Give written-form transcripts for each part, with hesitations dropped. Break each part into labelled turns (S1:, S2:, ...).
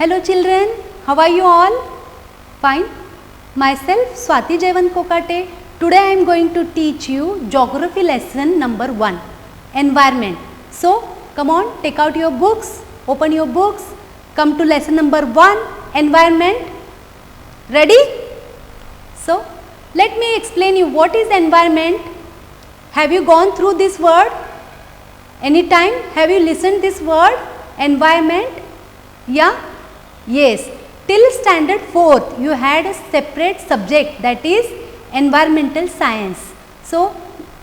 S1: Hello children, how are you all? Fine. Myself Swati Jayawant Kokate. Today I am going to teach you geography lesson number 1, environment. So come on, take out your books, open your books, come to lesson number 1, environment. Ready? So let me explain you what is environment. Have you gone through this word? Anytime have you listened this word environment? Yeah? Yes. Till standard 4th you had a separate subject, that is environmental science. So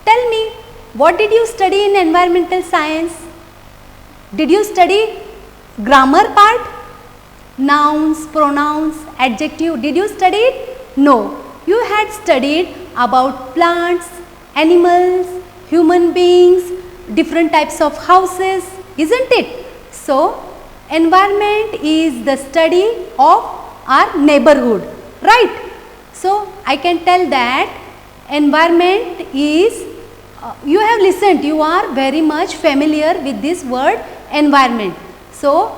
S1: tell me, what did you study in environmental science? Did you study grammar part? Nouns, pronouns, adjective, did you study it? No. You had studied about plants, animals, human beings, different types of houses, isn't it? So environment is the study of our neighborhood, right? So I can tell that environment is, you have listened, you are very much familiar with this word environment. So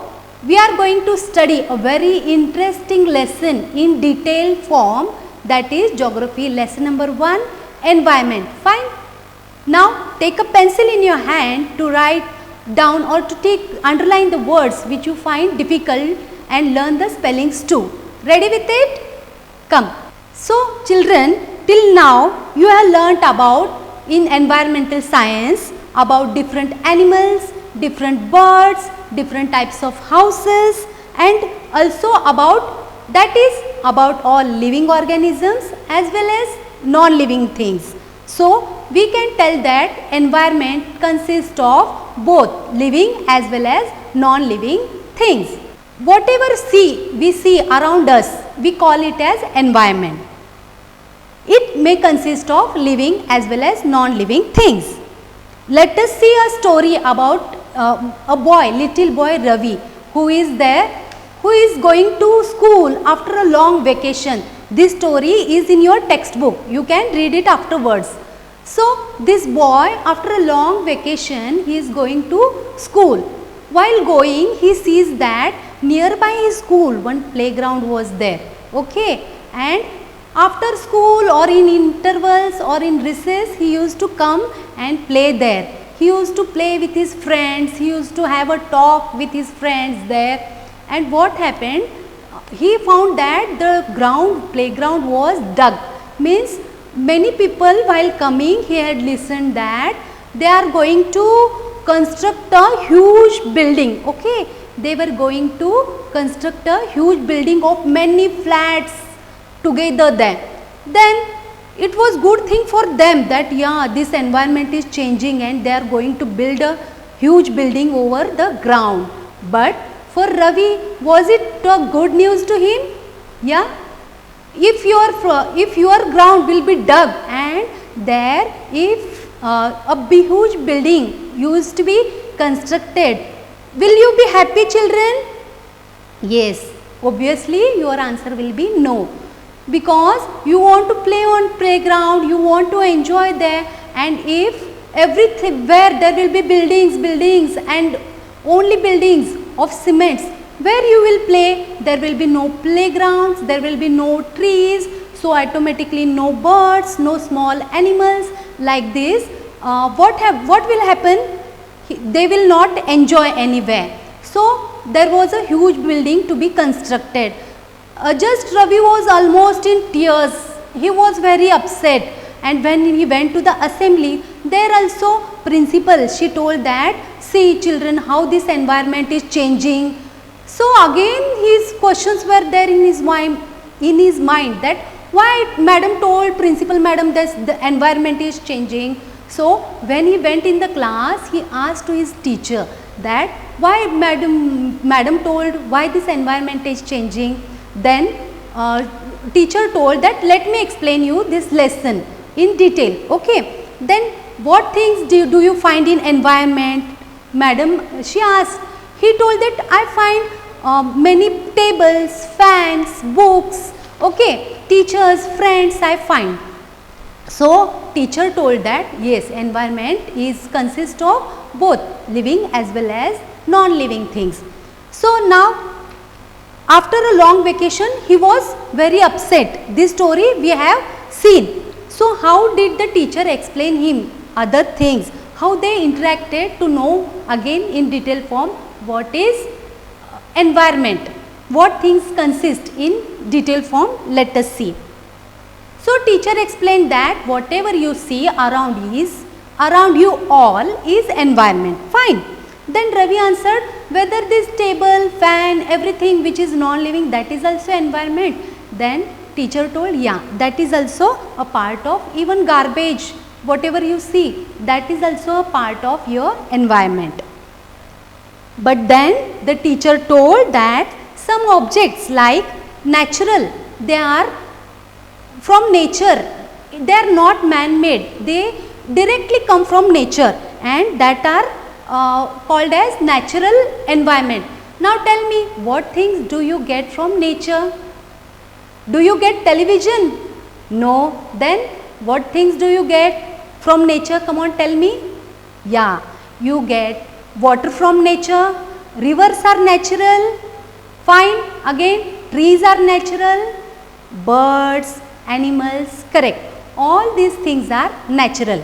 S1: we are going to study a very interesting lesson in detailed form, that is geography lesson number 1, environment. Fine. Now take a pencil in your hand to write down or to underline the words which you find difficult and learn the spellings too. Ready with it? Come. So children, till now you have learnt about in environmental science about different animals, different birds, different types of houses, and also about, that is about all living organisms as well as non-living things. So we can tell that environment consists of both living as well as non-living things. Whatever we see around us, we call it as environment. It may consist of living as well as non-living things. Let us see a story about a boy, little boy Ravi, who is there, who is going to school after a long vacation. This story is in your textbook. You can read it afterwards. So this boy, after a long vacation, he is going to school. While going, he sees that nearby his school one playground was there. Okay, and after school or in intervals or in recess, he used to come and play there. He used to play with his friends, he used to have a talk with his friends there. And what happened? He found that the playground was dug. Means many people while coming, he had listened that they are going to construct a huge building. Okay, they were going to construct a huge building of many flats together there. Then it was good thing for them that yeah, this environment is changing and they are going to build a huge building over the ground. But for Ravi, was it a good news to him? Yeah. If your ground will be dug and there if a huge building used to be constructed, will you be happy children? Yes, obviously your answer will be no, because you want to play on playground, you want to enjoy there, and if everywhere there will be buildings and only buildings of cements, where you will play, there will be no playgrounds, there will be no trees, so automatically no birds, no small animals like this. What will happen? They will not enjoy anywhere. So there was a huge building to be constructed. Just Ravi was almost in tears. He was very upset, and when he went to the assembly, there also principal, she told that, see children, how this environment is changing. So again his questions were there in his mind that why madam told, principal madam, that the environment is changing. So when he went in the class, he asked to his teacher that why madam told why this environment is changing. Then teacher told that let me explain you this lesson in detail. Okay. Then what things do you find in environment? Madam, she asked. He told that I find many tables, fans, books, okay, teachers, friends I find. So teacher told that yes, environment consists of both living as well as non-living things. So now after a long vacation he was very upset. This story we have seen. So how did the teacher explain him other things? How they interacted to know again in detail form what is environment, what things consist in detail form. Let us see. So teacher explained that whatever you see around you all is environment. Fine. Then Ravi answered, whether this table, fan, everything which is non-living, that is also environment. Then teacher told, yeah, that is also a part of, even garbage, whatever you see, that is also a part of your environment. But then the teacher told that some objects like natural, they are from nature, they are not man-made, they directly come from nature, and that are called as natural environment. Now tell me, what things do you get from nature? Do you get television? No. Then what things do you get from nature? Come on, tell me. Yeah, you get water from nature, rivers are natural, fine, again trees are natural, birds, animals, correct. All these things are natural.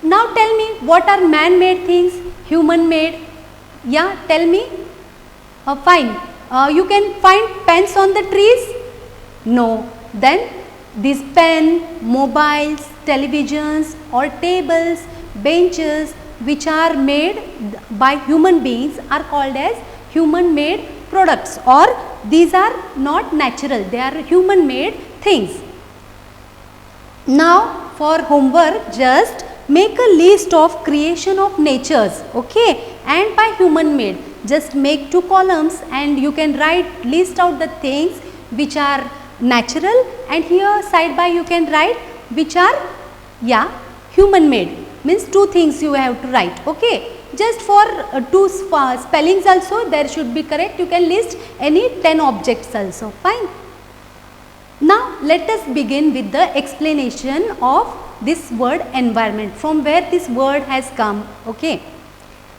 S1: Now tell me, what are man-made things, human-made? Yeah, tell me. Fine. You can find pens on the trees? No. Then this pen, mobiles, televisions or tables, benches which are made by human beings are called as human-made products, or these are not natural, they are human-made things. Now for homework, just make a list of creation of natures, okay, and by human made. Just make 2 columns and you can list out the things which are natural, and here side by you can write which are, yeah, human made. Means 2 things you have to write, okay. Just for 2 spellings also there should be correct. You can list any 10 objects also, fine. Now let us begin with the explanation of this word environment, from where this word has come, okay.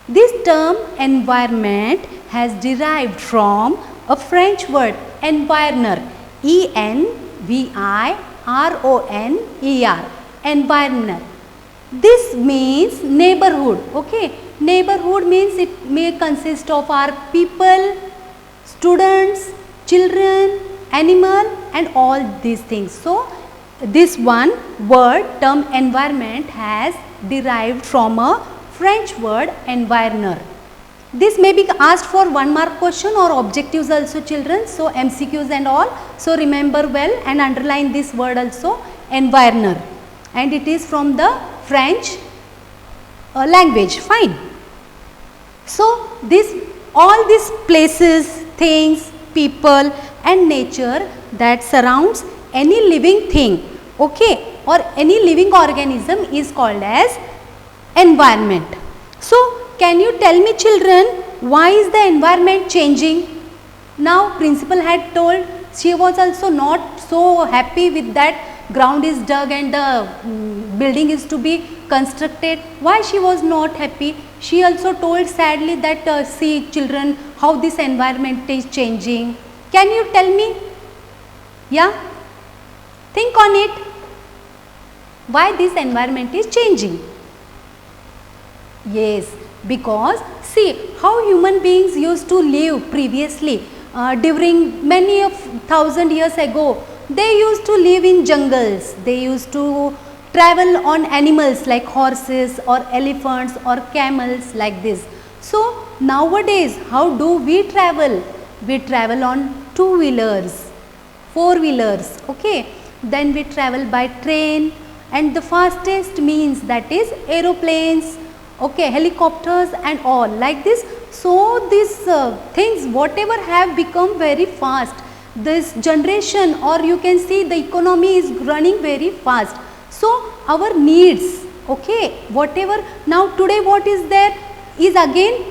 S1: This term environment has derived from a French word environner, E-N-V-I-R-O-N-E-R, environner. This means neighborhood, okay. Neighborhood means it may consist of our people, students, children, animal and all these things. So this one word term environment has derived from a French word environner. This may be asked for 1 mark question or objectives also, children. So MCQs and all. So remember well and underline this word also, environner, and it is from the French language, fine. So all these places, things, people and nature that surrounds any living thing, okay, or any living organism is called as environment. So can you tell me, children, why is the environment changing? Now principal had told, she was also not so happy with that ground is dug and the building is to be constructed. Why she was not happy? She also told sadly that see children, how this environment is changing. Can you tell me? Yeah, think on it. Why this environment is changing? Yes, because see how human beings used to live previously during many of 1000 years ago. They used to live in jungles, they used to travel on animals like horses or elephants or camels like this. So nowadays how do we travel? We travel on 2-wheelers, 4-wheelers, okay. Then we travel by train, and the fastest means that is aeroplanes, okay, helicopters and all like this. So these things whatever have become very fast, this generation or you can see the economy is running very fast. So our needs, okay, whatever now today what is there is again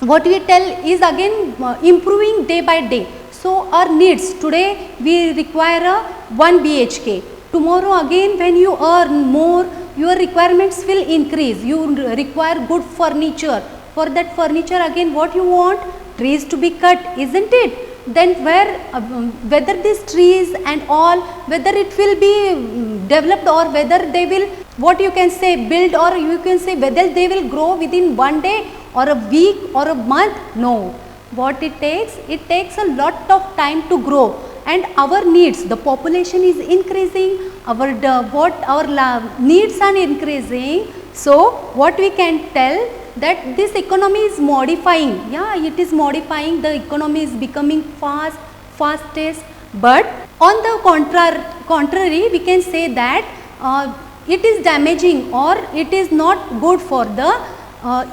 S1: what we tell is again improving day by day. So our needs today we require a 1 BHK. Tomorrow again when you earn more, your requirements will increase. You require good furniture. For that furniture again what you want? Trees to be cut, isn't it? then whether these trees and all, whether it will be developed or whether they will, what you can say, build, or you can say whether they will grow within one day or a week or a month. No, what it takes a lot of time to grow, and our needs, the population is increasing, our needs are increasing. So what we can tell, that this economy is modifying. Yeah, it is modifying, the economy is becoming fastest. But on the contrary, we can say that it is damaging, or it is not good for the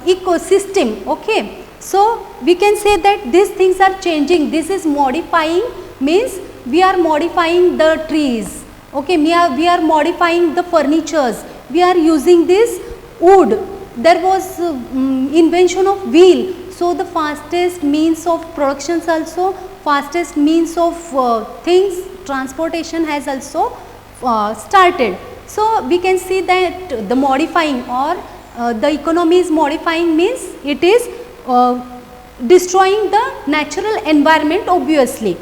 S1: ecosystem. Okay, so we can say that these things are changing. This is modifying, means we are modifying the trees. Okay, we are modifying the furnitures, we are using this wood. There was invention of wheel, so the fastest means of productions also, fastest means of things, transportation has also started. So we can see that the modifying, or the economy is modifying, means it is destroying the natural environment. Obviously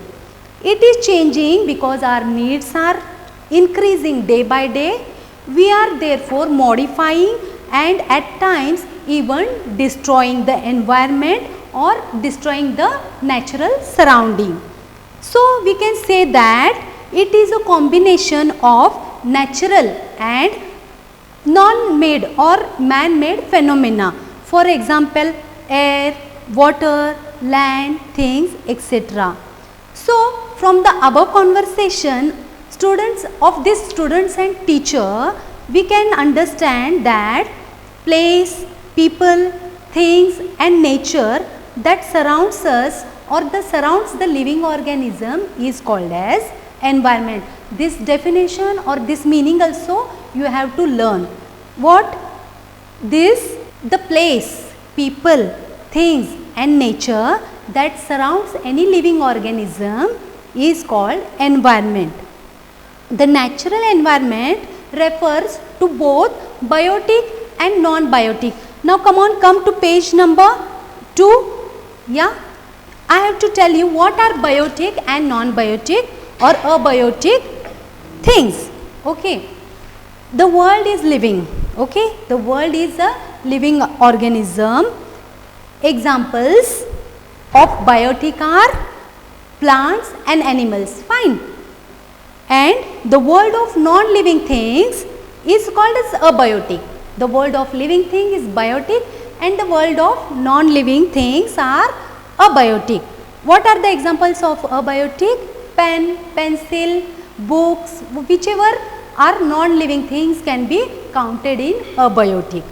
S1: it is changing because our needs are increasing day by day. We are therefore modifying, and at times even destroying the environment or destroying the natural surrounding. So we can say that it is a combination of natural and non-made or man-made phenomena. For example, air, water, land, things, etc. So from the above conversation, students and teacher, we can understand that place, people, things and nature that surrounds us or that surrounds the living organism is called as environment. This definition or this meaning also you have to learn. What? This, the place, people, things and nature that surrounds any living organism is called environment. The natural environment refers to both biotic and non-biotic. Now come to page number 2. Yeah, I have to tell you what are biotic and non-biotic or abiotic things. Okay, the world is living. Okay, the world is a living organism. Examples of biotic are plants and animals. Fine. And the world of non-living things is called as abiotic. The world of living thing is biotic and the world of non-living things are abiotic. What are the examples of abiotic? Pen, pencil, books, whichever are non-living things can be counted in abiotic.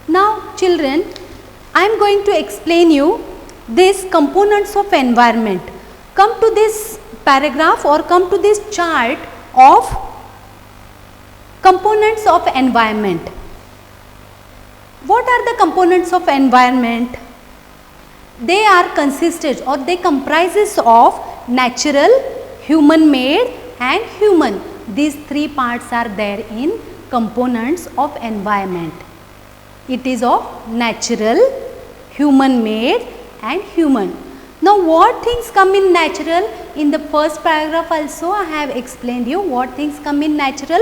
S1: Now children, I am going to explain you these components of environment. Come to this paragraph or come to this chart of components of environment. What are the components of environment? They are consisted or they comprises of natural, human made and human. These three parts are there in components of environment. It is of natural, human made and human. Now what things come in natural? In the first paragraph also I have explained you what things come in natural.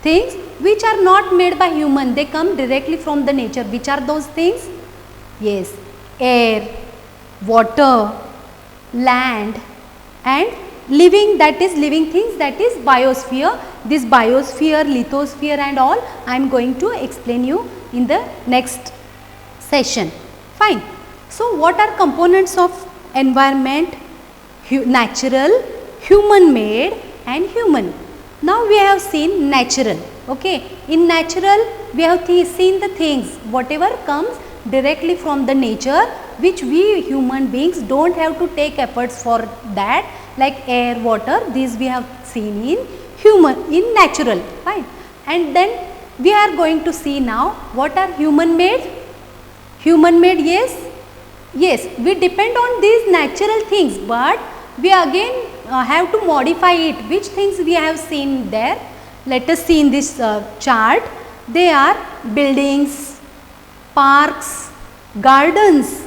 S1: Things which are not made by human, they come directly from the nature. Which are those things? Yes, air, water, land and living, that is living things, that is biosphere. This biosphere, lithosphere and all I am going to explain you in the next session. Fine. So what are components of environment? Natural, human made and human. Now we have seen natural. Okay, in natural we have seen the things whatever comes directly from the nature, which we human beings don't have to take efforts for that, like air, water, these we have seen in natural. Fine. And then we are going to see now what are human made. Human made, yes, we depend on these natural things, but we again have to modify it. Which things we have seen there? Let us see in this chart. They are buildings, parks, gardens,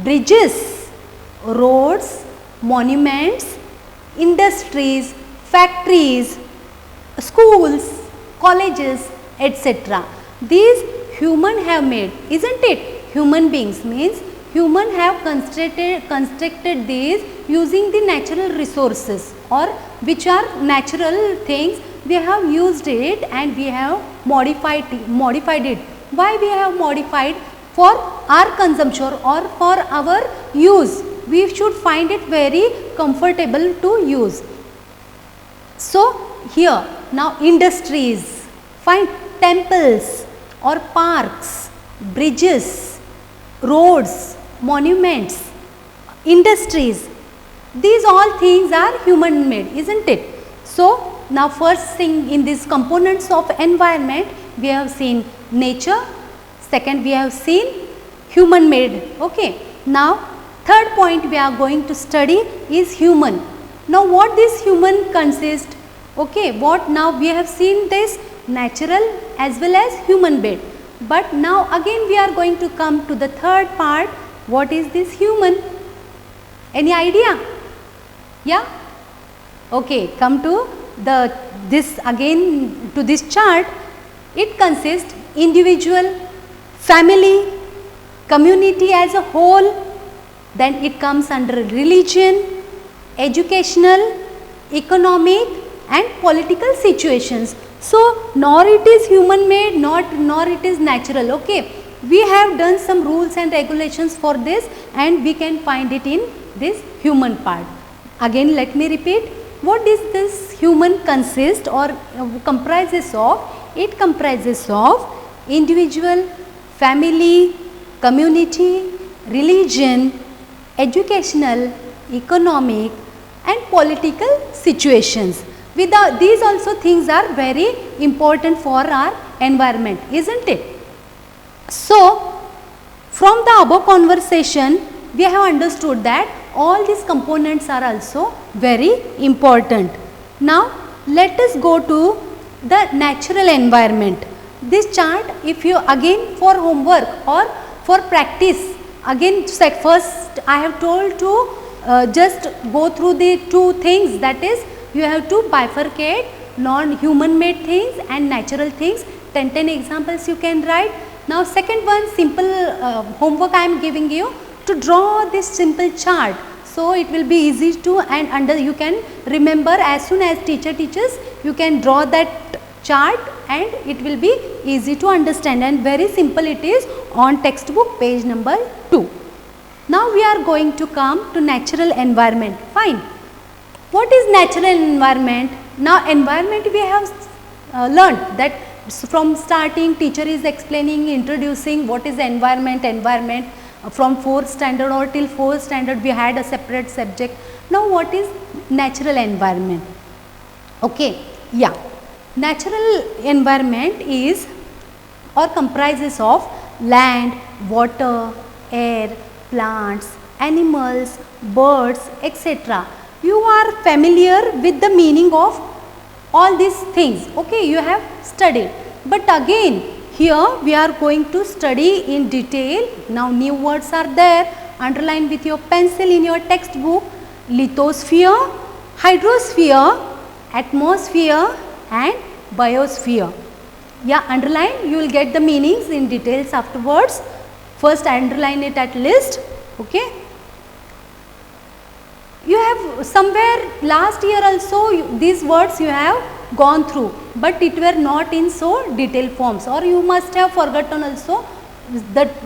S1: bridges, roads, monuments, industries, factories, schools, colleges, etc. These human have made, isn't it? Human beings means human have constructed these using the natural resources, or which are natural things. We have used it and we have modified it. Why we have modified? For our consumption or for our use. We should find it very comfortable to use. So here now industries, find temples or parks, bridges, roads, monuments, industries. These all things are human made, isn't it? So now first thing in these components of environment, we have seen nature, second we have seen human made. Okay. Now third point we are going to study is human. Now what this human consists? Okay, what now we have seen this natural as well as human made. But now again we are going to come to the third part. What is this human? Any idea? Yeah? Okay, come to this again to this chart. It consists individual, family, community as a whole, then it comes under religion, educational, economic and political situations. So nor it is human made, nor it is natural. Okay, we have done some rules and regulations for this and we can find it in this human part. Again let me repeat, what is this human consist or comprises of? It comprises of individual, family, community, religion, educational, economic and political situations. Without these also things are very important for our environment, isn't it? So from the above conversation we have understood that all these components are also very important. Now let us go to the natural environment. This chart, if you again for homework or for practice, again first I have told to just go through the two things, that is you have to bifurcate non-human made things and natural things. 10 examples you can write. Now second one, simple homework I am giving you to draw this simple chart. So it will be easy to and you can remember as soon as teacher teaches, you can draw that chart and it will be easy to understand, and very simple it is on textbook page number 2. Now we are going to come to natural environment. Fine. What is natural environment? Now environment we have learned that from starting teacher is explaining, introducing what is environment. From 4th standard or till 4th standard we had a separate subject. Now what is natural environment? Okay, yeah. Natural environment is or comprises of land, water, air, plants, animals, birds, etc. You are familiar with the meaning of all these things. Okay, you have studied. But again here we are going to study in detail. Now new words are there. Underline with your pencil in your textbook. Lithosphere, hydrosphere, atmosphere and biosphere. Yeah, underline, you will get the meanings in details afterwards. First underline it at least. Okay. You have somewhere last year also these words you have gone through, but it were not in so detailed forms, or you must have forgotten also. That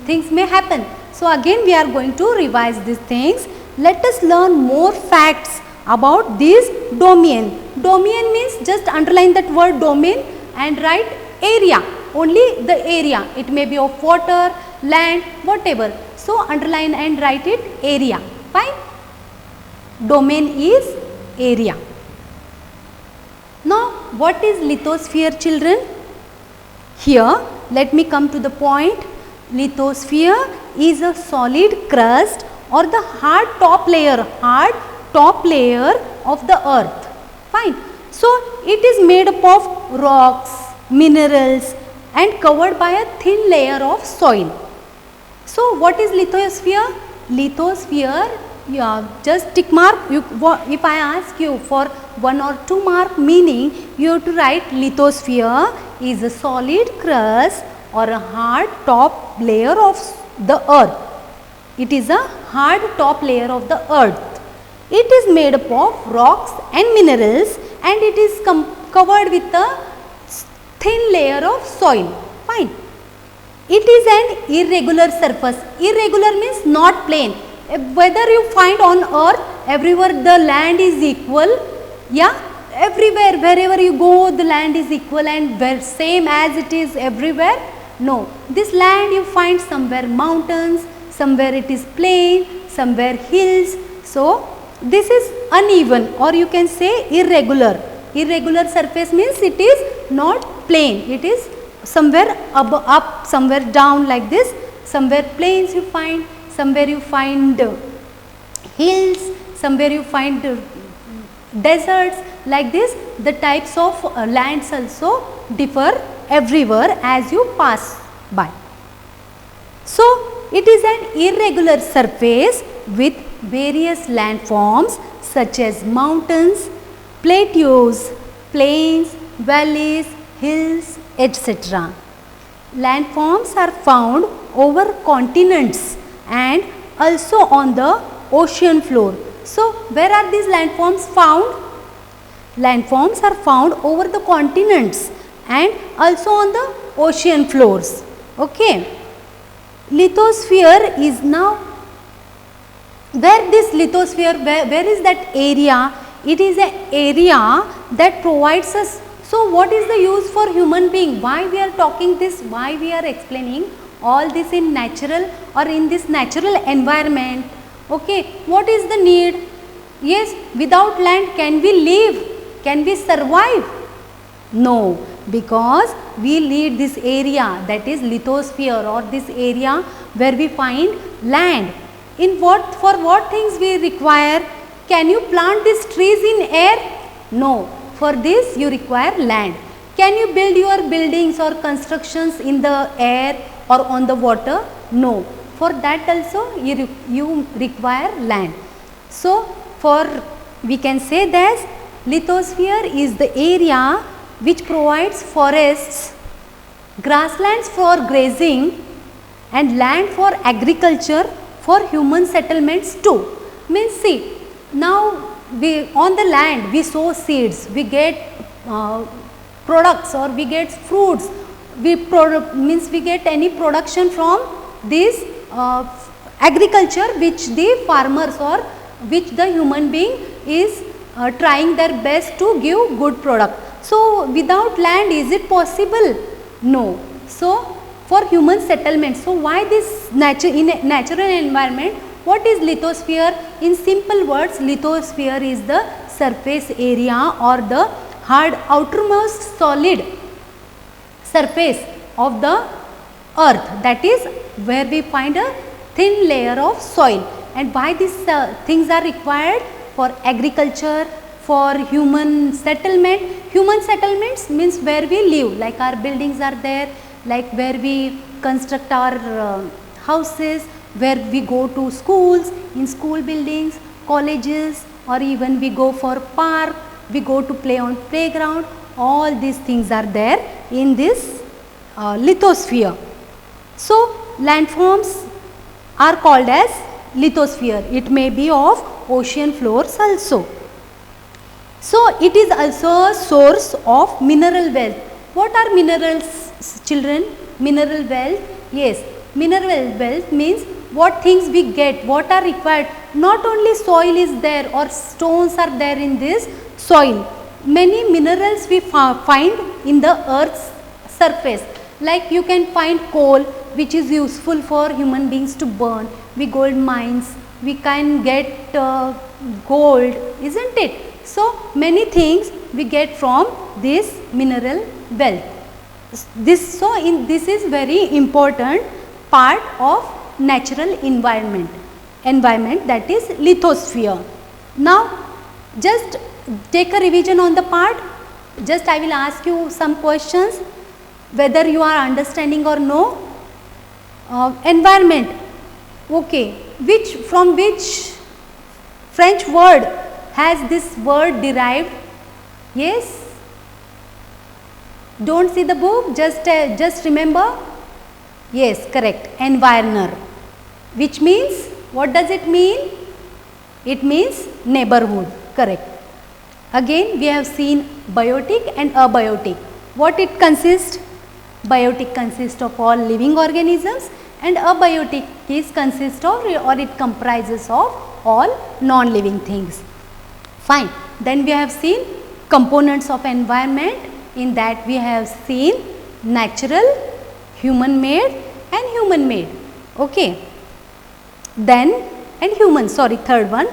S1: things may happen. So again we are going to revise these things. Let us learn more facts about this domain. Domain means, just underline that word domain and write area, only the area. It may be of water, land, whatever. So underline and write it area. Fine. Domain is area. Now what is lithosphere, children? Here let me come to the point. Lithosphere is a solid crust or the hard top layer of the earth. Fine. So it is made up of rocks, minerals and covered by a thin layer of soil. So what is lithosphere? Lithosphere Yeah, just tick mark. If I ask you for 1 or 2 mark meaning, you have to write lithosphere is a solid crust or a hard top layer of the earth. It is a hard top layer of the earth. It is made up of rocks and minerals, and it is covered with a thin layer of soil. Fine. It is an irregular surface. Irregular means not plain. Whether you find on earth, everywhere the land is equal. Yeah, everywhere, wherever you go, the land is equal and same as it is everywhere. No, this land you find somewhere mountains, somewhere it is plain, somewhere hills. So this is uneven, or you can say irregular. Irregular surface means it is not plain. It is somewhere up, somewhere down, like this. Somewhere plains you find, somewhere you find hills, somewhere you find deserts, like this. The types of lands also differ everywhere as you pass by. So it is an irregular surface with various landforms such as mountains, plateaus, plains, valleys, hills, etc. Landforms are found over continents and also on the ocean floor. So where are these landforms found? Landforms are found over the continents and also on the ocean floors. Okay. Lithosphere is now, where this lithosphere, where is that area? It is an area that provides us. So what is the use for human being? Why we are talking this? Why we are explaining all this in natural or in this natural environment? Okay, what is the need? Yes, without land can we live? Can we survive? No, because we need this area, that is lithosphere, or this area where we find land. In what, for what things we require? Can you plant these trees in air? No, for this you require land. Can you build your buildings or constructions in the air or on the water? No, for that also you require land. So for, we can say that lithosphere is the area which provides forests, grasslands for grazing and land for agriculture, for human settlements too. Means see, now we on the land we sow seeds, we get products or we get fruits, we get any production from this agriculture which the farmers or which the human being is trying their best to give good product. So without land is it possible? No. So for human settlement, so why this in a natural environment, what is lithosphere? In simple words, lithosphere is the surface area or the hard outermost solid surface of the earth, that is where we find a thin layer of soil. And why these things are required? For agriculture, for human settlement. Human settlements means where we live, like our buildings are there, like where we construct our houses, where we go to schools, in school buildings, colleges, or even we go for park, we go to play on playground. All these things are there in this lithosphere. So landforms are called as lithosphere. It may be of ocean floors also. So it is also a source of mineral wealth. What are minerals, children? Mineral wealth? Yes, mineral wealth means what things we get, what are required. Not only soil is there or stones are there in this soil. Many minerals we find in the earth's surface. Like you can find coal, which is useful for human beings to burn. We gold mines, we can get gold, isn't it? So many things we get from this mineral wealth. This is very important part of natural environment that is lithosphere. Now just take a revision on the part. Just I will ask you some questions, whether you are understanding or no. Environment, okay, from which French word has this word derived? Yes? Don't see the book, just remember. Yes, correct, environner, which means, what does it mean? It means neighborhood, correct. Again we have seen biotic and abiotic. What it consists? Biotic consists of all living organisms and abiotic is consists of or it comprises of all non-living things. Fine. Then we have seen components of environment. In that we have seen natural, human made and human made. Okay. Then and human, sorry, third one.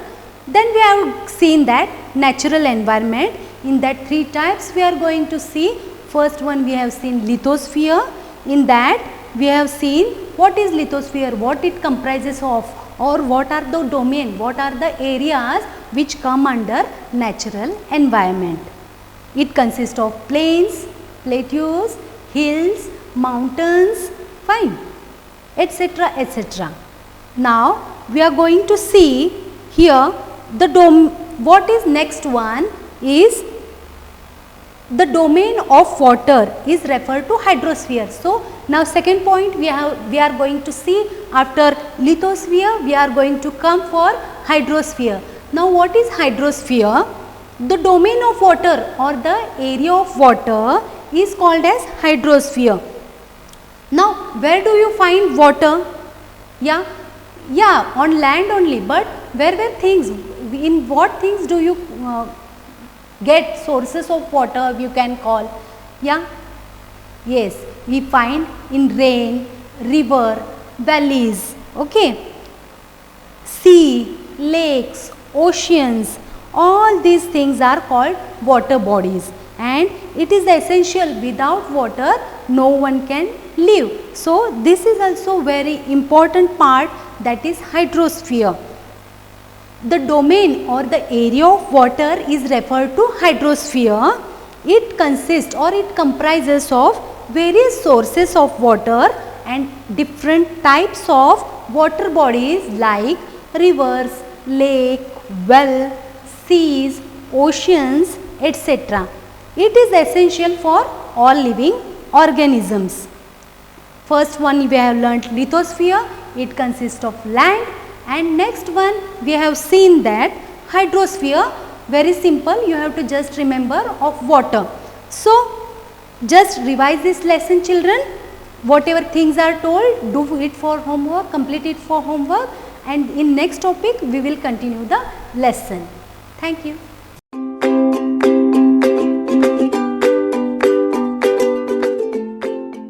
S1: Then we have seen that natural environment. In that three types we are going to see. First one we have seen lithosphere. In that we have seen what is lithosphere, what it comprises of, or what are the domain, what are the areas which come under natural environment. It consists of plains, plateaus, hills, mountains, fine, etc., etc. Now we are going to see here the what is next one is the domain of water is referred to hydrosphere. So now second point we are going to see after lithosphere we are going to come for hydrosphere. Now what is hydrosphere? The domain of water or the area of water is called as hydrosphere. Now where do you find water? Yeah, on land only, but where things, in what things do you get sources of water you can call? Yeah, yes, we find in rain, river, valleys, okay, sea, lakes, oceans, all these things are called water bodies and it is essential. Without water no one can live. So this is also very important part, that is hydrosphere. The domain or the area of water is referred to hydrosphere. It consists or it comprises of various sources of water and different types of water bodies like rivers, lake, well, seas, oceans, etc. It is essential for all living organisms. First one we have learnt lithosphere, it consists of land, and next one we have seen that hydrosphere, very simple, you have to just remember of water. So just revise this lesson children, whatever things are told do it for homework, complete it for homework, and in next topic we will continue the lesson. Thank you.